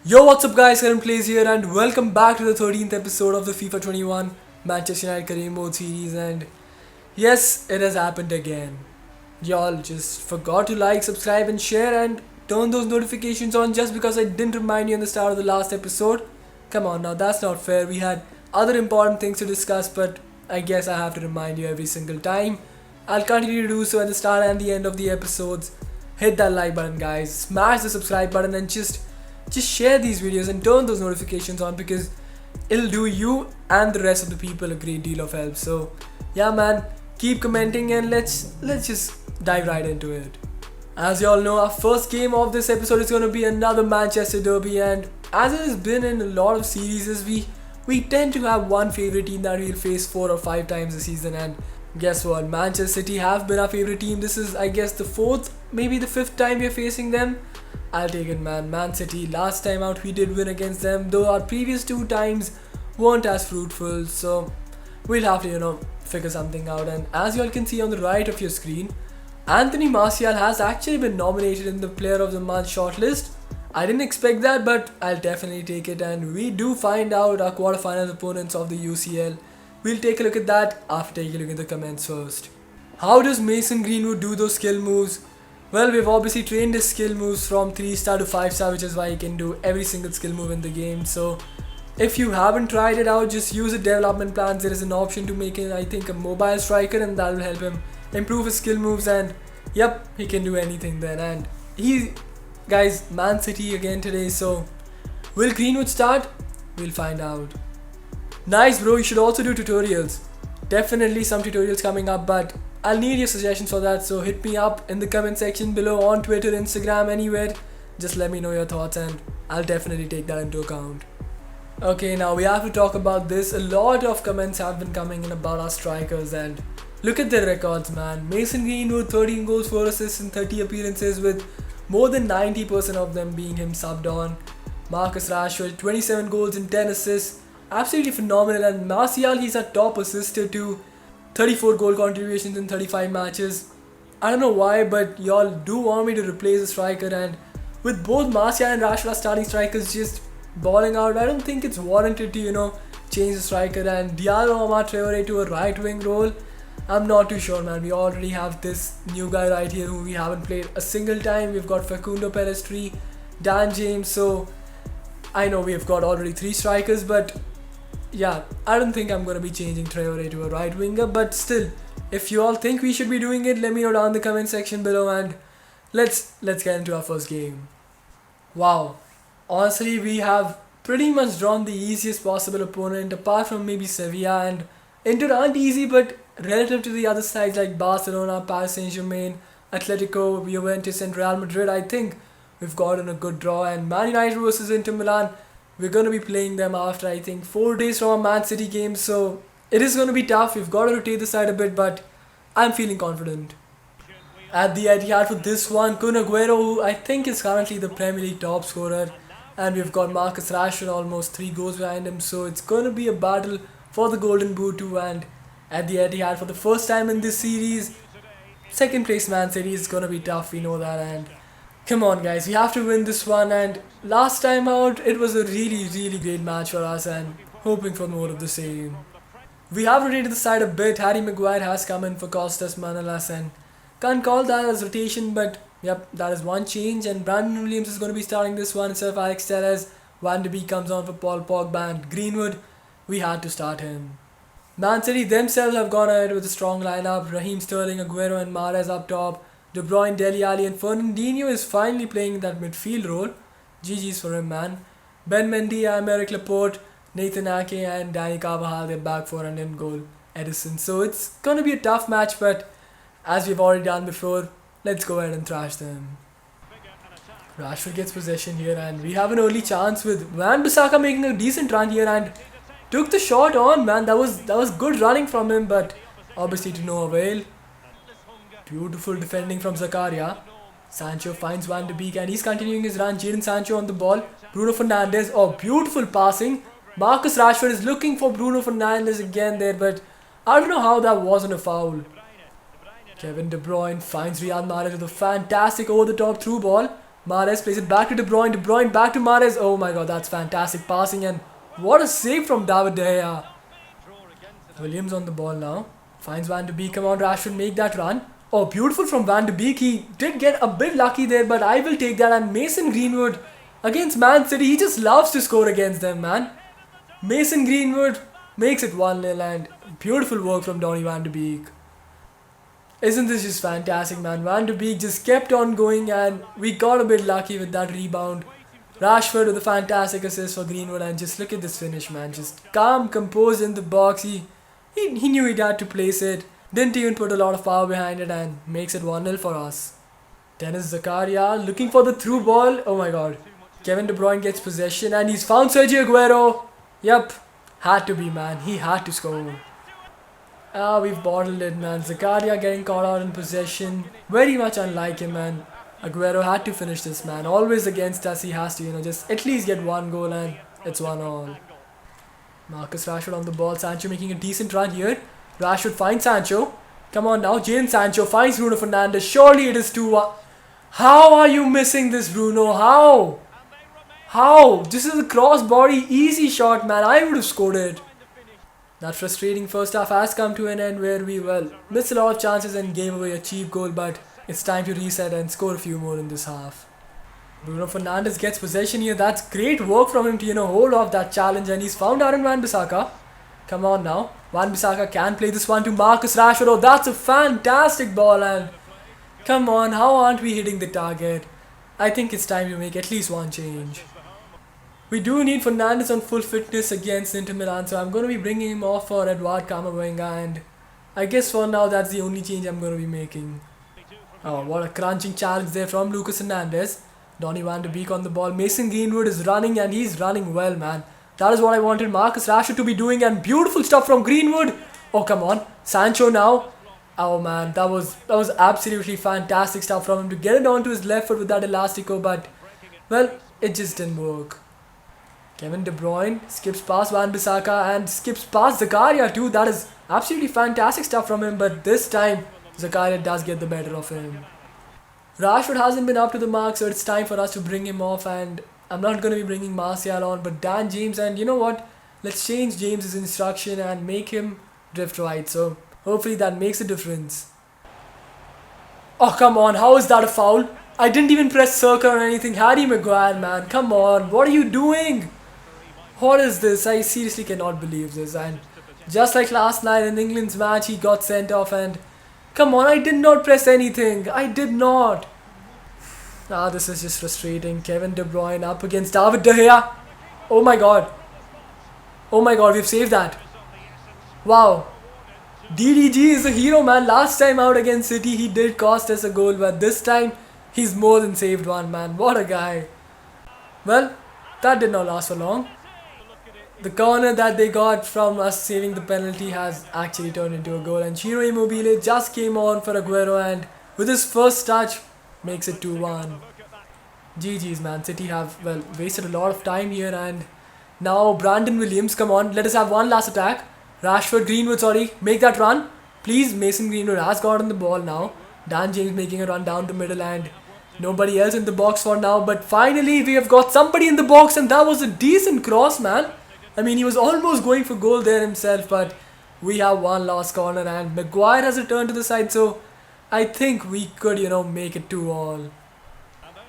Yo, what's up guys, KaranPlays here and welcome back to the 13th episode of the FIFA 21 Manchester United Career Mode series. And yes, it has happened again. Y'all just forgot to like, subscribe and share and turn those notifications on just because I didn't remind you in the start of the last episode. Come on now, that's not fair. We had other important things to discuss, but I guess I have to remind you every single time. I'll continue to do so at the start and the end of the episodes. Hit that like button guys, smash the subscribe button and just share these videos and turn those notifications on because it'll do you and the rest of the people a great deal of help. So yeah man, keep commenting and let's just dive right into it. As you all know, our first game of this episode is going to be another Manchester derby, and as it has been in a lot of series, we tend to have one favorite team that we'll face 4 or 5 times a season. And guess what, Manchester City have been our favorite team. This is, I guess, the 4th, maybe the 5th time we're facing them. I'll take it man. Man City, last time out we did win against them, though our previous 2 times weren't as fruitful, so we'll have to figure something out. And as you all can see on the right of your screen, Anthony Martial has actually been nominated in the Player of the Month shortlist. I didn't expect that, but I'll definitely take it. And we do find out our quarterfinals opponents of the UCL. We'll take a look at that after taking a look at the comments first. How does Mason Greenwood do those skill moves? Well, we've obviously trained his skill moves from 3-star to 5-star, which is why he can do every single skill move in the game. So if you haven't tried it out, just use the development plans. There is an option to make it, I think, a mobile striker, and that will help him improve his skill moves. And yep, he can do anything then. And guys, Man City again today. So will Greenwood start? We'll find out. Nice bro, you should also do tutorials. Definitely some tutorials coming up, but I'll need your suggestions for that, so hit me up in the comment section below on Twitter, Instagram, anywhere. Just let me know your thoughts and I'll definitely take that into account. Okay, now we have to talk about this. A lot of comments have been coming in about our strikers, and look at their records man. Mason Greenwood 13 goals, 4 assists in 30 appearances, with more than 90% of them being him subbed on. Marcus Rashford 27 goals and 10 assists. Absolutely phenomenal. And Martial, he's a top assister too. 34 goal contributions in 35 matches. I don't know why, but y'all do want me to replace the striker, and with both Martial and Rashford starting strikers just balling out, I don't think it's warranted to change the striker and Diallo Amad Traore to a right wing role. I'm not too sure man. We already have this new guy right here who we haven't played a single time. We've got Facundo Pellistri, Dan James, so I know we've got already 3 strikers, but yeah, I don't think I'm going to be changing Traore to a right winger. But still, if you all think we should be doing it, let me know down in the comment section below, and let's get into our first game. Wow, honestly we have pretty much drawn the easiest possible opponent apart from maybe Sevilla, and Inter aren't easy, but relative to the other sides like Barcelona, Paris Saint-Germain, Atletico, Juventus and Real Madrid, I think we've gotten a good draw. And Man United versus Inter Milan, we're going to be playing them after I think 4 days from our Man City game, so it is going to be tough. We've got to rotate the side a bit, but I'm feeling confident. At the Etihad for this one, Kun Aguero, who I think is currently the Premier League top scorer, and we've got Marcus Rashford almost 3 goals behind him, so it's going to be a battle for the Golden Boot too. And at the Etihad for the first time in this series, second place Man City is going to be tough, we know that. And come on guys, we have to win this one, and last time out it was a really great match for us, and hoping for more of the same. We have rotated the side a bit. Harry Maguire has come in for Costas Manolas, and can't call that as rotation, but yep, that is one change. And Brandon Williams is going to be starting this one instead of Alex Telles. Van de Beek comes on for Paul Pogba, and Greenwood, we had to start him. Man City themselves have gone ahead with a strong lineup. Raheem Sterling, Aguero and Mahrez up top. De Bruyne, Dele Alli and Fernandinho is finally playing that midfield role. GG's for him man. Ben Mendy, Aymeric Laporte, Nathan Ake and Danny Carvajal, they're back for an in goal. Edison. So it's going to be a tough match, but as we've already done before, let's go ahead and thrash them. Rashford gets possession here, and we have an early chance with Wan-Bissaka making a decent run here and took the shot on man. That was good running from him, but obviously to no avail. Beautiful defending from Zakaria. Sancho finds Van de Beek and he's continuing his run. Jadon Sancho on the ball. Bruno Fernandes. Oh, beautiful passing. Marcus Rashford is looking for Bruno Fernandes again there, but I don't know how that wasn't a foul. Kevin De Bruyne finds Riyad Mahrez with a fantastic over-the-top through ball. Mahrez plays it back to De Bruyne. De Bruyne back to Mahrez. Oh my god, that's fantastic passing, and what a save from David De Gea. Williams on the ball now. Finds Van de Beek. Come on, Rashford, make that run. Oh, beautiful from Van de Beek. He did get a bit lucky there, but I will take that. And Mason Greenwood against Man City. He just loves to score against them, man. Mason Greenwood makes it 1-0, and beautiful work from Donny Van de Beek. Isn't this just fantastic, man? Van de Beek just kept on going, and we got a bit lucky with that rebound. Rashford with a fantastic assist for Greenwood, and just look at this finish, man. Just calm, composed in the box. He knew he had to place it. Didn't even put a lot of power behind it, and makes it 1-0 for us. Dennis Zakaria looking for the through ball. Oh my god. Kevin De Bruyne gets possession, and he's found Sergio Aguero. Yep. Had to be, man. He had to score. We've bottled it, man. Zakaria getting caught out in possession. Very much unlike him, man. Aguero had to finish this, man. Always against us, he has to, just at least get one goal, and it's 1-1. Marcus Rashford on the ball. Sancho making a decent run here. Rashford finds Sancho. Come on now. Jadon Sancho finds Bruno Fernandes. Surely it is 2-1. How are you missing this, Bruno? How? How? This is a cross-body, easy shot, man. I would have scored it. That frustrating first half has come to an end where we, missed a lot of chances and gave away a cheap goal, but it's time to reset and score a few more in this half. Bruno Fernandes gets possession here. That's great work from him to, hold off that challenge, and he's found Aaron Wan-Bissaka. Come on now. Wan-Bissaka can play this one to Marcus Rashford. Oh, that's a fantastic ball, and come on, how aren't we hitting the target? I think it's time to make at least one change. We do need Fernandes on full fitness against Inter Milan, so I'm going to be bringing him off for Edouard Camavinga, and I guess for now that's the only change I'm going to be making. Oh, what a crunching challenge there from Lucas Hernandez. Donny Van de Beek on the ball. Mason Greenwood is running, and he's running well, man. That is what I wanted Marcus Rashford to be doing, and beautiful stuff from Greenwood. Oh, come on. Sancho now. Oh, man, that was absolutely fantastic stuff from him to get it onto his left foot with that elastico, but, it just didn't work. Kevin De Bruyne skips past Wan-Bissaka and skips past Zakaria too. That is absolutely fantastic stuff from him, but this time Zakaria does get the better of him. Rashford hasn't been up to the mark, so it's time for us to bring him off, and I'm not going to be bringing Martial on, but Dan James, and you know what? Let's change James's instruction and make him drift right, so hopefully that makes a difference. Oh, come on, how is that a foul? I didn't even press circle or anything. Harry Maguire, man, come on, what are you doing? What is this? I seriously cannot believe this. And just like last night in England's match, he got sent off, and come on, I did not press anything. I did not. This is just frustrating. Kevin De Bruyne up against David De Gea. Oh my god. Oh my god, we've saved that. Wow. DDG is a hero, man. Last time out against City, he did cost us a goal, but this time, he's more than saved one, man. What a guy. Well, that did not last for long. The corner that they got from us saving the penalty has actually turned into a goal, and Ciro Immobile just came on for Aguero, and with his first touch makes it 2-1. GG's, man. City have wasted a lot of time here, and now Brandon Williams, come on, let us have one last attack. Rashford, Greenwood, sorry, make that run. Please, Mason Greenwood has gotten the ball now. Dan James making a run down the middle, and nobody else in the box for now, but finally we have got somebody in the box, and that was a decent cross, man. I mean, he was almost going for goal there himself, but we have one last corner, and Maguire has returned to the side, so I think we could, make it 2-all.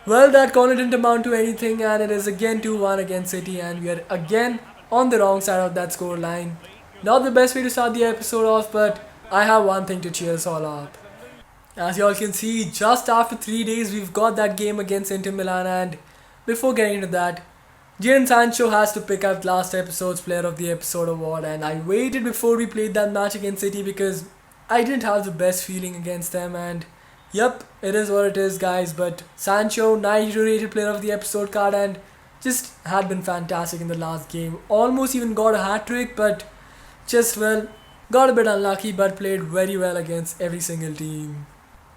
Well, that corner didn't amount to anything, and it is again 2-1 against City, and we are again on the wrong side of that score line. Not the best way to start the episode off, but I have one thing to cheer us all up. As you all can see, just after 3 days, we've got that game against Inter Milan, and before getting into that, Jadon Sancho has to pick up last episode's Player of the Episode award, and I waited before we played that match against City because I didn't have the best feeling against them, and yep, it is what it is, guys, but Sancho, 92 rated Player of the Episode card, and just had been fantastic in the last game. Almost even got a hat-trick, but just, got a bit unlucky, but played very well against every single team.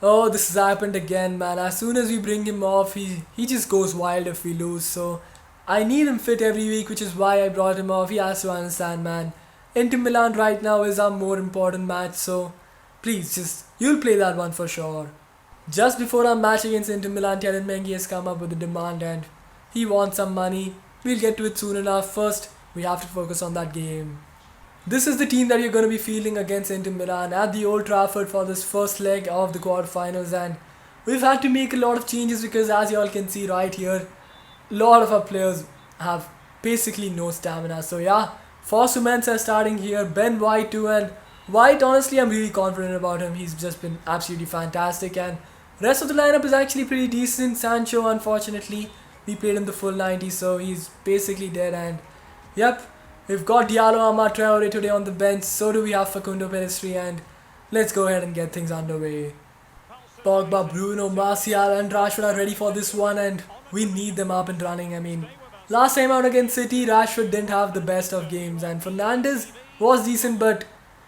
Oh, this has happened again, man. As soon as we bring him off, he just goes wild if we lose, so I need him fit every week, which is why I brought him off. He has to understand, man. Inter Milan right now is our more important match, so please, you'll play that one for sure. Just before our match against Inter Milan, Telen Mengi has come up with a demand and he wants some money. We'll get to it soon enough. First, we have to focus on that game. This is the team that you're going to be fielding against Inter Milan at the Old Trafford for this first leg of the quarterfinals, and we've had to make a lot of changes because, as you all can see right here, a lot of our players have basically no stamina. So yeah, Fosu Mensah starting here, Ben White too, and White, honestly, I'm really confident about him. He's just been absolutely fantastic, and rest of the lineup is actually pretty decent. Sancho, unfortunately, we played him the full 90, so he's basically dead. And yep, we've got Diallo, Amad Traore today on the bench. So do we have Facundo Pellistri, and let's go ahead and get things underway. Pogba, Bruno, Martial and Rashford are ready for this one, and we need them up and running. I mean, last time out against City, Rashford didn't have the best of games, and Fernandes was decent, but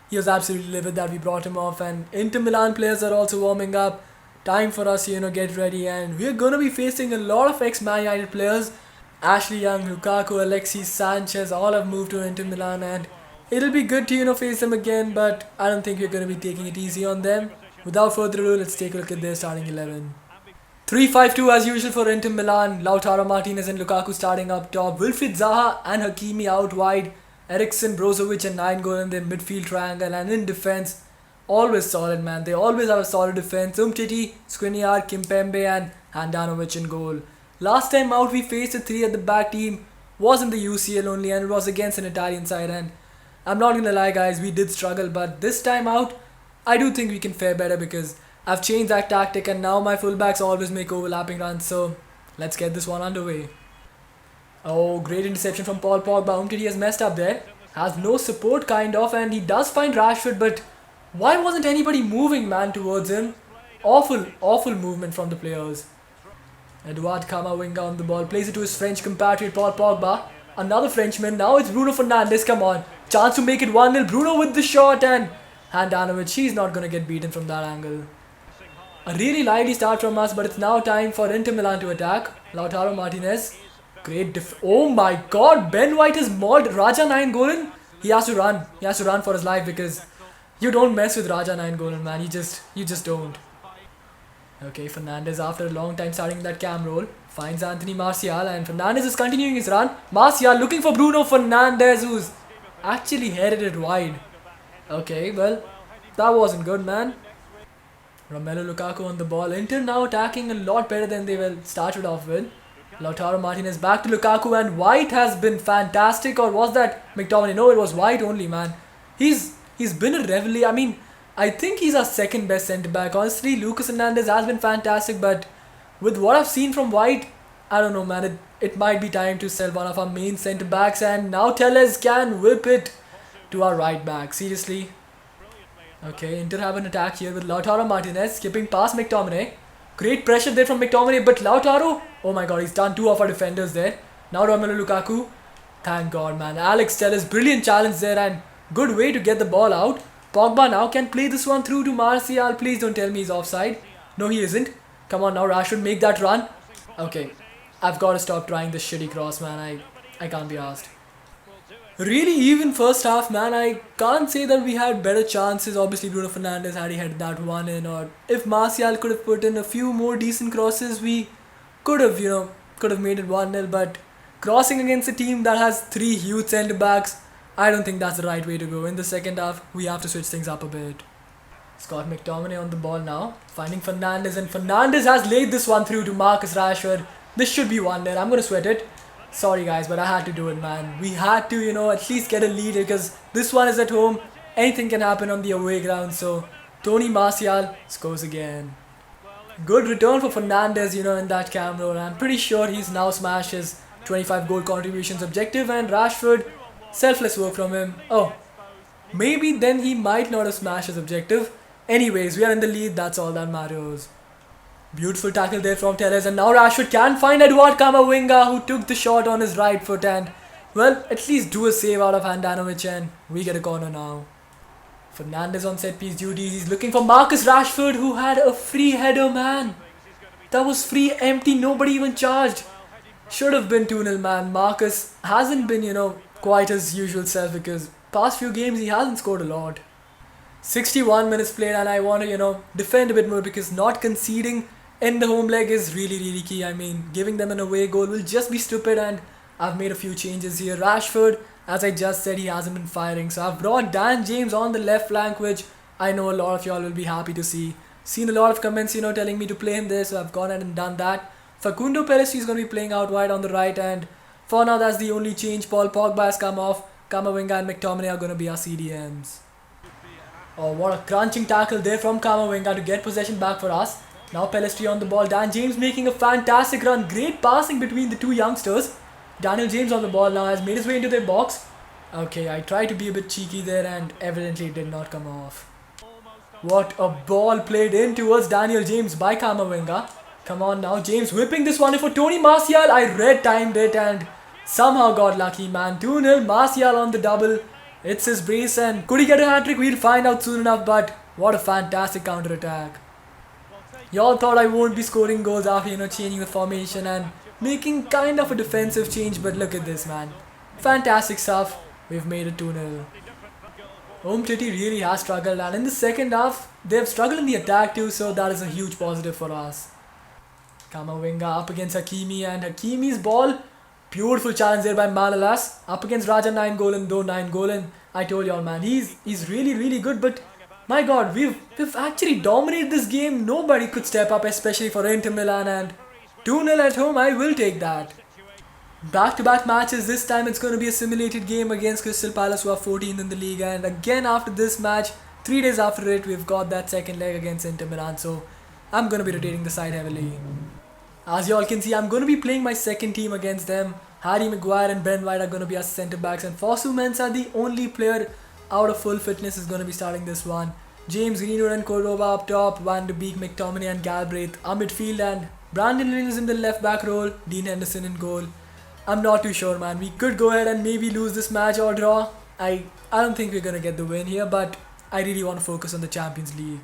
he was absolutely livid that we brought him off. And Inter Milan players are also warming up. Time for us, get ready, and we're gonna be facing a lot of ex-Man United players. Ashley Young, Lukaku, Alexis Sanchez, all have moved to Inter Milan, and it'll be good to face them again. But I don't think we're gonna be taking it easy on them. Without further ado, let's take a look at their starting 11. 3-5-2 as usual for Inter Milan. Lautaro Martinez and Lukaku starting up top. Wilfried Zaha and Hakimi out wide. Eriksen, Brozovic and Nainggolan in their midfield triangle. And in defense, always solid, man. They always have a solid defense. Umtiti, Skriniar, Kimpembe and Handanovic in goal. Last time out we faced a 3 at the back team. Was in the UCL only, and it was against an Italian side. And I'm not gonna lie guys, we did struggle. But this time out, I do think we can fare better because I've changed that tactic and now my fullbacks always make overlapping runs. So let's get this one underway. Oh, great interception from Paul Pogba. Umtiti has messed up there. Has no support kind of, and he does find Rashford, but why wasn't anybody moving, man, towards him? Awful movement from the players. Eduard Camavinga on the ball. Plays it to his French compatriot Paul Pogba. Another Frenchman. Now it's Bruno Fernandes. Come on. Chance to make it 1-0. Bruno with the shot, and Handanovic, he's not going to get beaten from that angle. A really lively start from us, but it's now time for Inter Milan to attack. Lautaro Martinez. Great oh my god, Ben White has mauled Raja Nainggolan. He has to run. He has to run for his life because you don't mess with Raja Nainggolan, man. You just don't. Okay, Fernandes after a long time starting that cam roll. Finds Anthony Martial, and Fernandes is continuing his run. Martial looking for Bruno Fernandes, who's actually headed it wide. Okay, well, that wasn't good, man. Romelu Lukaku on the ball. Inter now attacking a lot better than they well started off with. Lautaro Martinez back to Lukaku, and White has been fantastic. Or was that McTominay? No, it was White only, man. He's been a revelry. I mean, I think he's our second best centre back. Honestly, Lucas Hernandez has been fantastic, but with what I've seen from White, I don't know, man. It might be time to sell one of our main centre backs, and now Telles can whip it to our right back. Seriously. Okay, Inter have an attack here with Lautaro Martinez skipping past McTominay. Great pressure there from McTominay, but Lautaro, oh my god, he's done 2 of our defenders there. Now Romelu Lukaku, thank god, man. Alex Telles, brilliant challenge there and good way to get the ball out. Pogba now can play this one through to Martial. Please don't tell me he's offside. No, he isn't. Come on now, Rashford, make that run. Okay, I've got to stop trying this shitty cross, man. I can't be asked. Really even first half, man. I can't say that we had better chances. Obviously Bruno Fernandes had he had that one in, or if Martial could have put in a few more decent crosses, we could have made it 1-0. But crossing against a team that has 3 huge centre backs, I don't think that's the right way to go. In the second half, we have to switch things up a bit. Scott McTominay on the ball now, finding Fernandes, and Fernandes has laid this one through to Marcus Rashford. This should be 1-0. I'm gonna sweat it. Sorry guys, but I had to do it, man. We had to, at least get a lead because this one is at home. Anything can happen on the away ground. So, Tony Martial scores again. Good return for Fernandes, in that cam roll. I'm pretty sure he's now smashed his 25 goal contributions objective, and Rashford, selfless work from him. Oh, maybe then he might not have smashed his objective. Anyways, we are in the lead. That's all that matters. Beautiful tackle there from Telles, and now Rashford can find Eduard Camavinga, who took the shot on his right foot and, well, at least do a save out of Handanovic, and we get a corner now. Fernandes on set piece duties. He's looking for Marcus Rashford, who had a free header, man. That was free, empty, nobody even charged. Should have been 2-0, man. Marcus hasn't been, quite his usual self because past few games he hasn't scored a lot. 61 minutes played, and I want to, defend a bit more because not conceding in the home leg is really, really key. I mean, giving them an away goal will just be stupid, and I've made a few changes here. Rashford, as I just said, he hasn't been firing. So I've brought Dan James on the left flank, which I know a lot of y'all will be happy to see. Seen a lot of comments, telling me to play him there, so I've gone ahead and done that. Facundo Perez is going to be playing out wide on the right, and for now that's the only change. Paul Pogba has come off. Kamavinga and McTominay are going to be our CDMs. Oh, what a crunching tackle there from Kamavinga to get possession back for us. Now Pelistri on the ball. Dan James making a fantastic run. Great passing between the two youngsters. Daniel James on the ball now has made his way into their box. Okay, I tried to be a bit cheeky there and evidently it did not come off. What a ball played in towards Daniel James by Kamavinga. Come on now, James whipping this one in for Tony Martial. I red-timed it and somehow got lucky, man. 2-0, Martial on the double. It's his brace, and could he get a hat-trick? We'll find out soon enough, but what a fantastic counter-attack. Y'all thought I won't be scoring goals after, changing the formation and making kind of a defensive change, but look at this, man. Fantastic stuff. We've made it 2-0. Umtiti really has struggled, and in the second half, they've struggled in the attack too, so that is a huge positive for us. Kamavinga up against Hakimi, and Hakimi's ball. Beautiful challenge there by Manolas. Up against Raja 9-goal, though 9-goal. I told y'all, man, he's really, really good, but my god, we've actually dominated this game. Nobody could step up, especially for Inter Milan, and 2-0 at home, I will take that. Back-to-back matches, this time it's going to be a simulated game against Crystal Palace, who are 14th in the league, and again after this match, 3 days after it, we've got that second leg against Inter Milan, so I'm going to be rotating the side heavily. As you all can see, I'm going to be playing my second team against them. Harry Maguire and Ben White are going to be our centre backs, and Fosu Mensah, the only player out of full fitness, is going to be starting this one. James Greenwood and Cordoba up top, Van de Beek, McTominay and Galbraith are midfield, and Brandon Lynn in the left back role, Dean Henderson in goal. I'm not too sure, man. We could go ahead and maybe lose this match or draw. I don't think we're going to get the win here, but I really want to focus on the Champions League.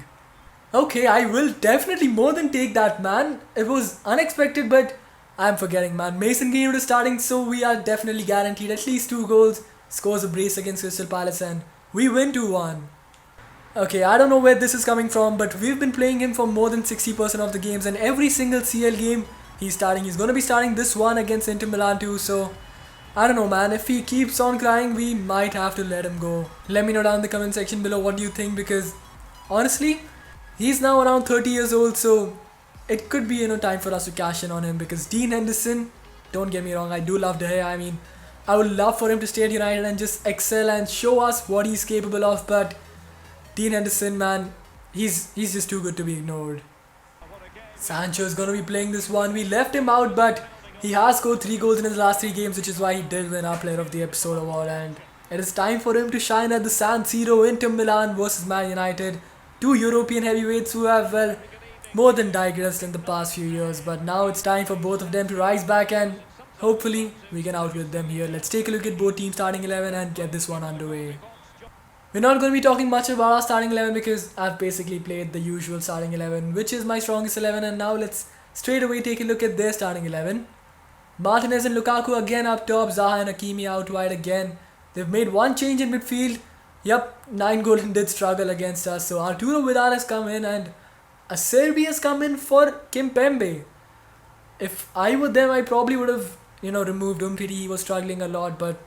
Okay, I will definitely more than take that, man. It was unexpected, but I'm forgetting, man. Mason Greenwood is starting, so we are definitely guaranteed at least 2 goals. Scores a brace against Crystal Palace, and we win 2-1. Okay, I don't know where this is coming from, but we've been playing him for more than 60% of the games, and every single CL game he's starting. He's going to be starting this one against Inter Milan too, so I don't know, man. If he keeps on crying, we might have to let him go. Let me know down in the comment section below what do you think, because honestly, he's now around 30 years old, so it could be, time for us to cash in on him, because Dean Henderson, don't get me wrong, I do love De Gea. I mean, I would love for him to stay at United and just excel and show us what he's capable of, but Dean Henderson, man, he's just too good to be ignored. Sancho is going to be playing this one. We left him out, but he has scored 3 goals in his last 3 games, which is why he did win our Player of the Episode award, and it is time for him to shine at the San Siro. Inter Milan versus Man United. 2 European heavyweights who have, well, more than digressed in the past few years, but now it's time for both of them to rise back, and hopefully we can outwit them here. Let's take a look at both teams' starting 11 and get this one underway. We're not going to be talking much about our starting 11 because I've basically played the usual starting 11, which is my strongest 11, and now let's straight away take a look at their starting 11. Martinez and Lukaku again up top, Zaha and Hakimi out wide again. They've made one change in midfield. Yep, 9-goal did struggle against us, so Arturo Vidal has come in and Acerbi has come in for Kimpembe. If I were them, I probably would have, removed Umtiti. He was struggling a lot, but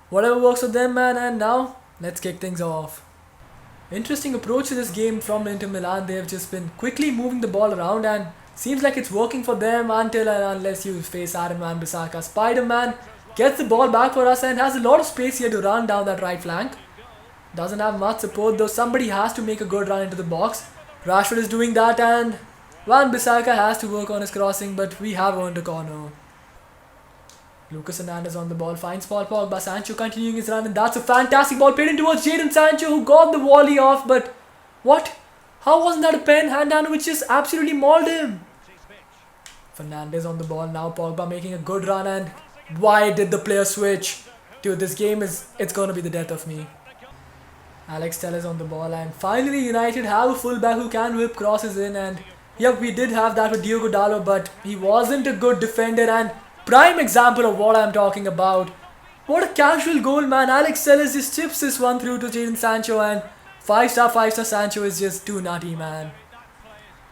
whatever works for them, man, and now let's kick things off. Interesting approach to this game from Inter Milan. They've just been quickly moving the ball around, and seems like it's working for them until and unless you face Aaron Wan-Bissaka. Spider-Man gets the ball back for us and has a lot of space here to run down that right flank. Doesn't have much support though. Somebody has to make a good run into the box. Rashford is doing that, and Wan-Bissaka has to work on his crossing, but we have earned a corner. Lucas Hernandez on the ball, finds Paul Pogba. Sancho continuing his run, and that's a fantastic ball played in towards Jadon Sancho, who got the volley off, but what? How wasn't that a pen? Handanovic just absolutely mauled him. Fernandez on the ball now, Pogba making a good run, and why did the player switch? Dude, this game it's going to be the death of me. Alex Telles on the ball, and finally United have a fullback who can whip crosses in, and yep, we did have that with Diogo Dalot, but he wasn't a good defender, and prime example of what I'm talking about. What a casual goal, man. Alex Telles just chips this one through to Jadon Sancho, and 5 star Sancho is just too nutty, man.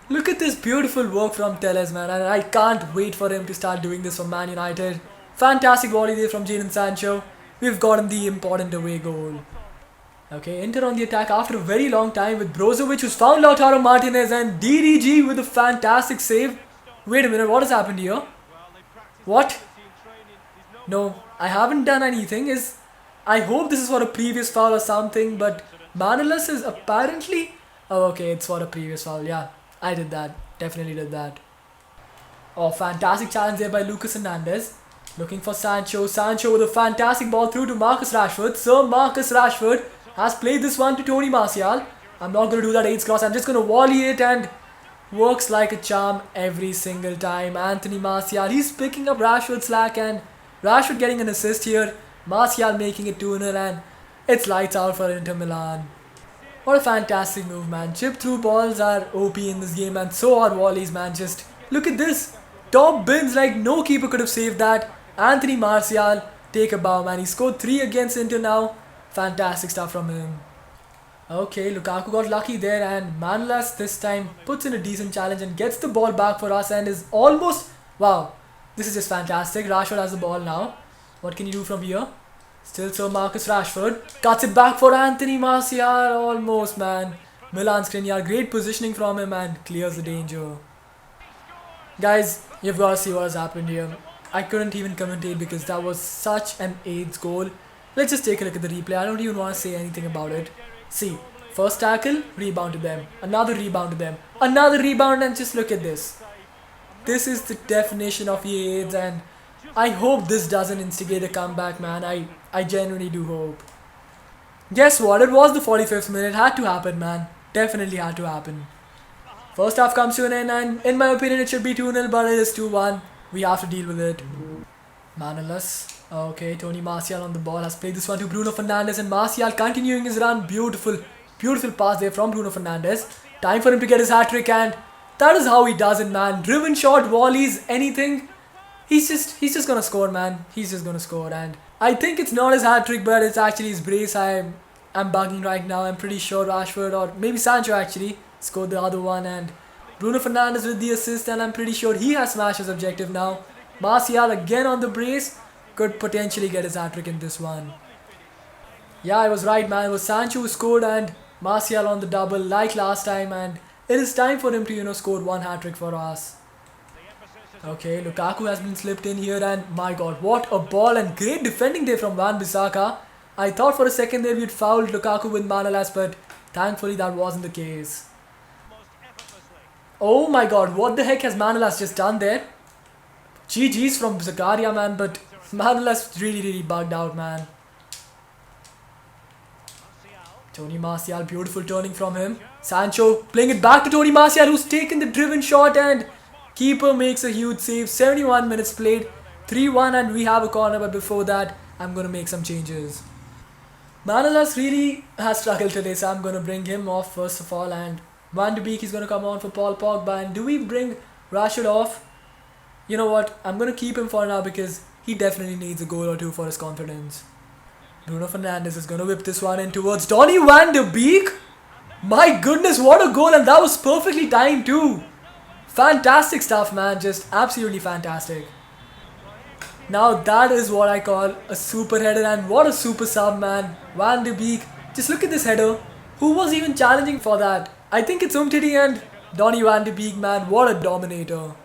Look at this beautiful work from Telles, man, and I can't wait for him to start doing this for Man United. Fantastic volley there from Jadon Sancho. We've gotten the important away goal. Okay, Inter on the attack after a very long time with Brozovic, who's found Lautaro Martinez, and DDG with a fantastic save. Wait a minute, what has happened here? What? No, I haven't done anything. I hope this is for a previous foul or something, but Manolas is apparently... Oh, okay, it's for a previous foul. Yeah, I did that. Definitely did that. Oh, fantastic challenge there by Lucas Hernandez. Looking for Sancho. Sancho with a fantastic ball through to Marcus Rashford. So Marcus Rashford has played this one to Tony Martial. I'm not going to do that 8's cross. I'm just going to volley it, and works like a charm every single time. Anthony Martial, he's picking up Rashford's slack, and Rashford getting an assist here. Martial making it 2-0, and it's lights out for Inter Milan. What a fantastic move, man. Chip through balls are OP in this game, and so are volleys, man. Just look at this. Top bins, like no keeper could have saved that. Anthony Martial, take a bow, man. He scored 3 against Inter now. Fantastic stuff from him. Okay, Lukaku got lucky there, and Manolas this time puts in a decent challenge and gets the ball back for us and is almost... Wow, this is just fantastic. Rashford has the ball now. What can he do from here? Still so Marcus Rashford. Cuts it back for Anthony Martial. Almost, man. Milan Skriniar, great positioning from him and clears the danger. Guys, you've got to see what has happened here. I couldn't even commentate because that was such an AIDS goal. Let's just take a look at the replay. I don't even want to say anything about it. See, first tackle, rebound to them. Another rebound to them. Another rebound, and just look at this. This is the definition of AIDS, and I hope this doesn't instigate a comeback, man. I genuinely do hope. Guess what? It was the 45th minute. It had to happen, man. Definitely had to happen. First half comes to an end, and in my opinion it should be 2-0, but it is 2-1. We have to deal with it. Manolas. Okay, Tony Martial on the ball has played this one to Bruno Fernandes, and Martial continuing his run. Beautiful, beautiful pass there from Bruno Fernandes. Time for him to get his hat-trick, and that is how he does it, man. Driven shot, volleys, anything. He's just gonna score, man. He's just gonna score, and I think it's not his hat-trick, but it's actually his brace. I'm bugging right now. I'm pretty sure Rashford or maybe Sancho actually scored the other one, and Bruno Fernandes with the assist, and I'm pretty sure he has smashed his objective now. Martial again on the brace. Could potentially get his hat-trick in this one. Yeah, I was right, man. It was Sancho who scored and Martial on the double like last time, and it is time for him to, score one hat-trick for us. Okay, Lukaku has been slipped in here, and my god, what a ball, and great defending there from Wan-Bissaka. I thought for a second there we'd fouled Lukaku with Manolas, but thankfully that wasn't the case. Oh my god, what the heck has Manolas just done there? GG's from Zakaria, man, but Manolas really bugged out, man. Tony Martial, beautiful turning from him. Sancho playing it back to Tony Martial, who's taken the driven shot, and keeper makes a huge save. 71 minutes played, 3-1, and we have a corner, but before that, I'm going to make some changes. Manolas really has struggled today, so I'm going to bring him off first of all, and Van de Beek is going to come on for Paul Pogba, and do we bring Rashford off? You know what, I'm going to keep him for now because he definitely needs a goal or two for his confidence. Bruno Fernandes is going to whip this one in towards Donny van de Beek. My goodness, what a goal, and that was perfectly timed too. Fantastic stuff, man, just absolutely fantastic. Now that is what I call a super header, and what a super sub, man. Van de Beek, just look at this header. Who was even challenging for that? I think it's Umtiti and Donny van de Beek, man, what a dominator.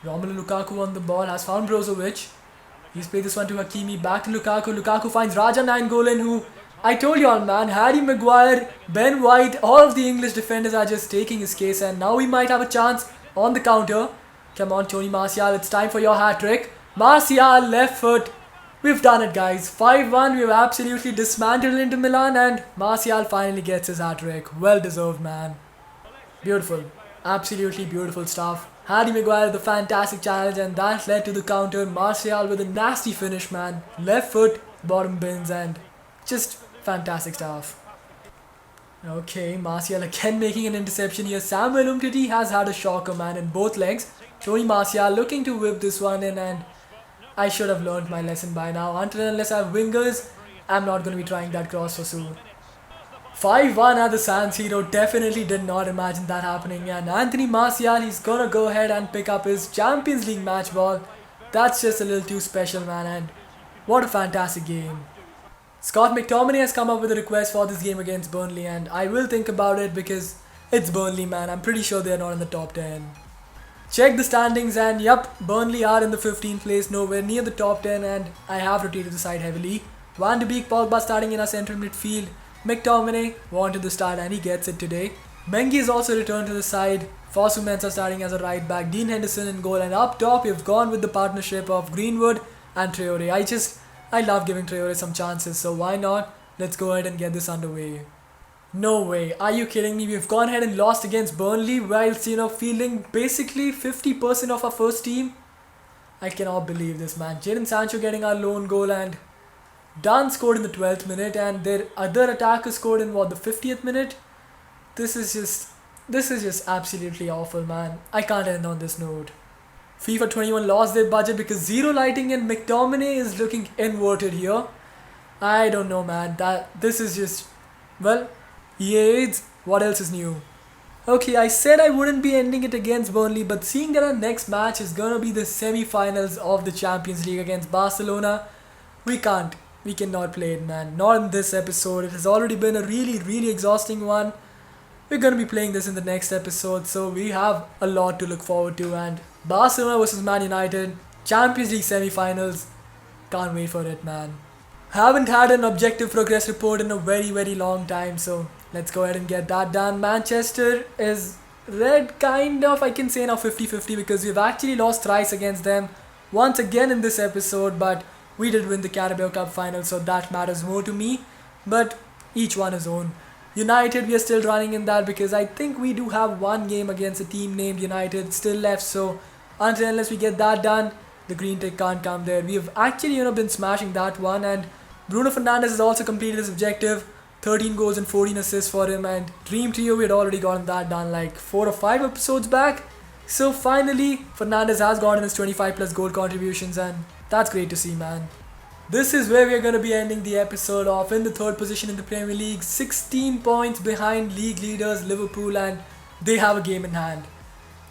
Romelu Lukaku on the ball has found Brozovic. He's played this one to Hakimi, back to Lukaku. Lukaku finds Raja Nainggolan, who, I told you all, man, Harry Maguire, Ben White, all of the English defenders are just taking his case, and now we might have a chance on the counter. Come on, Tony Martial, it's time for your hat-trick. Martial, left foot. We've done it, guys. 5-1, we've absolutely dismantled Inter Milan, and Martial finally gets his hat-trick. Well deserved, man. Beautiful. Absolutely beautiful stuff. Harry Maguire with a fantastic challenge, and that led to the counter. Martial with a nasty finish, man. Left foot, bottom bins, and just fantastic stuff. Okay, Martial again making an interception here. Samuel Umtiti has had a shocker, man, in both legs. Tony Martial looking to whip this one in, and I should have learned my lesson by now. Until unless I have wingers, I'm not going to be trying that cross for soon. 5-1 at the San Siro. Definitely did not imagine that happening. And Anthony Martial, he's gonna go ahead and pick up his Champions League match ball. That's just a little too special, man. And what a fantastic game. Scott McTominay has come up with a request for this game against Burnley, and I will think about it because it's Burnley, man. I'm pretty sure they're not in the top 10. Check the standings, and yup, Burnley are in the 15th place, nowhere near the top 10, and I have rotated the side heavily. Van de Beek, Pogba starting in our central midfield. McTominay wanted the start and he gets it today. Mengi is also returned to the side. Fosu Mensah starting as a right back. Dean Henderson in goal, and up top we've gone with the partnership of Greenwood and Traore. I love giving Traore some chances, so why not? Let's go ahead and get this underway. No way, are you kidding me? We've gone ahead and lost against Burnley whilst, fielding basically 50% of our first team. I cannot believe this, man. Jadon Sancho getting our lone goal, and Dunn scored in the 12th minute, and their other attacker scored in the 50th minute. This is just absolutely awful, man. I can't end on this note. FIFA 21 lost their budget because zero lighting and McTominay is looking inverted here. I don't know, man. This is just, well, AIDS, what else is new? Okay, I said I wouldn't be ending it against Burnley, but seeing that our next match is gonna be the semi-finals of the Champions League against Barcelona, we cannot play it, man. Not in this episode. It has already been a really exhausting one. We're gonna be playing this in the next episode, so we have a lot to look forward to. And Barcelona versus Man United, Champions League semi-finals. Can't wait for it, man. Haven't had an objective progress report in a very long time, so let's go ahead and get that done. Manchester is red, kind of. I can say now 50-50 because we've actually lost thrice against them once again in this episode, but we did win the Carabao Cup final, so that matters more to me. But each one his own. United, we are still running in that because I think we do have one game against a team named United still left, so unless we get that done, the green tick can't come there. We have actually been smashing that one, and Bruno Fernandes has also completed his objective. 13 goals and 14 assists for him, and Dream Trio, we had already gotten that done like 4 or 5 episodes back. So finally, Fernandes has gotten his 25 plus goal contributions, and that's great to see, man. This is where we are going to be ending the episode off, in the 3rd position in the Premier League, 16 points behind league leaders Liverpool, and they have a game in hand.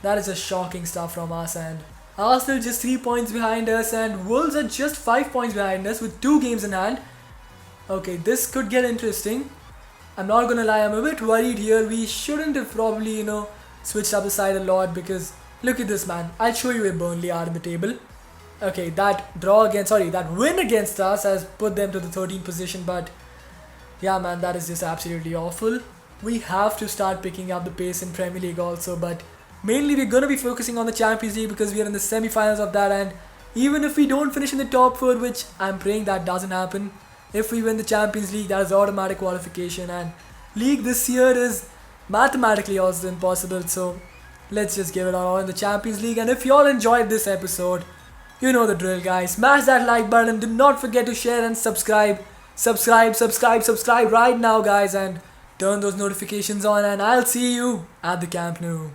That is just shocking stuff from us, and Arsenal just 3 points behind us, and Wolves are just 5 points behind us with 2 games in hand. Okay, this could get interesting. I'm not gonna lie, I'm a bit worried here. We shouldn't have probably, switched up the side a lot because look at this, man. I'll show you where Burnley are in the table. Okay, that win against us has put them to the 13th position, but yeah, man, that is just absolutely awful. We have to start picking up the pace in Premier League also, but mainly we're going to be focusing on the Champions League because we are in the semi-finals of that, and even if we don't finish in the top 4, which I'm praying that doesn't happen, if we win the Champions League, that is automatic qualification, and League this year is mathematically also impossible, so let's just give it our all in the Champions League. And if you all enjoyed this episode, you know the drill, guys. Smash that like button. Do not forget to share and subscribe. Subscribe right now, guys, and turn those notifications on, and I'll see you at the Camp Nou.